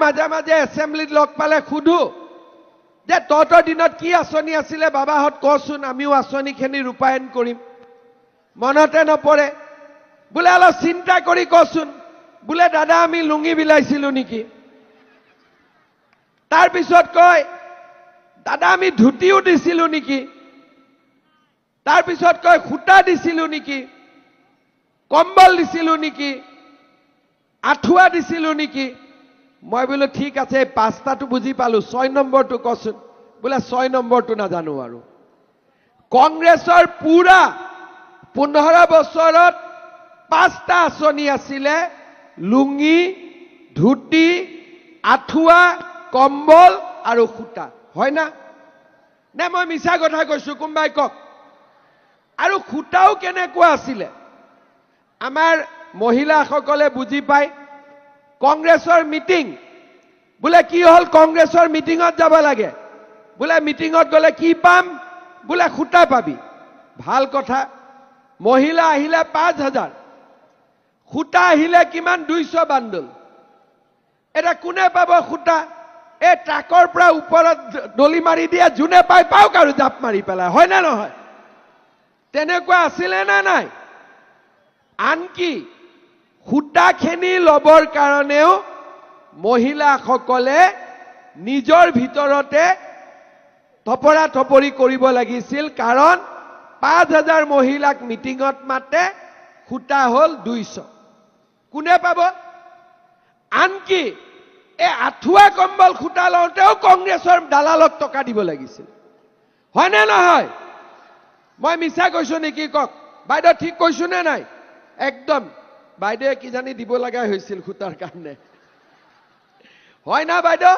মাজে মাজে এছেম্বলিত লগ পালে সুধো যে তহঁতৰ দিনত কি আঁচনি আছিলে বাবাহঁত কচোন, আমিও আঁচনিখিনি ৰূপায়ণ কৰিম। মনতে নপৰে। বোলে অলপ চিন্তা কৰি কচোন, বোলে দাদা আমি লুঙি বিলাইছিলো নেকি। তাৰপিছত কয় দাদা আমি ধুতিও দিছিলো নেকি। তাৰপিছত কয় সূতা দিছিলো নেকি, কম্বল দিছিলো নেকি, আঁঠুৱা দিছিলো নেকি। মই বোলো ঠিক আছে, এই পাঁচটাটো বুজি পালো, 6 নম্বৰটো কচোন। বোলে 6 নম্বৰটো নাজানো আৰু। কংগ্ৰেছৰ পুৰা 15 বছৰত 5টা আঁচনি আছিলে, লুঙি, ধুতি, আঁঠুৱা, কম্বল আৰু সূতা। হয় না? নে মই মিছা কথা কৈছো? কোনোবাই কওক। আৰু সূতাও কেনেকুৱা আছিলে আমাৰ মহিলাসকলে বুজি পায়। কংগ্ৰেছৰ মিটিং, বোলে কি হল, কংগ্ৰেছৰ মিটিঙত যাব লাগে। বোলে মিটিঙত গলে কি পাম? বোলে সূতা পাবি। ভাল কথা। মহিলা আহিলে 5000, সূতা আহিলে কিমান? 200 বান্ডল। এটা কোনে পাব সূতা? এই ট্ৰাকৰ পৰা ওপৰত দলি মাৰি দিয়ে, যোনে পাই পাওক আৰু জাপ মাৰি পেলাই। হয় না নহয়? তেনেকুৱা আছিলে না নাই? আনকি সূতাখিনি লবৰ কাৰণেও মহিলাসকলে নিজৰ ভিতৰতে থপৰা থপৰি কৰিব লাগিছিল, কাৰণ 5000 মহিলাক মিটিঙত মাতে, সূতা হল 200। কোনে পাব? আনকি এই আঁঠুৱা কম্বল সূতা লওঁতেও কংগ্ৰেছৰ দালালক টকা দিব লাগিছিল। হয় নে নহয়? মই মিছা কৈছো নেকি? কওক বাইদেউ, ঠিক কৈছো নে নাই? একদম। বাইদেৱে কি জানি দিব লগা হৈছিল সূতাৰ কাৰণে। হয় না বাইদেউ?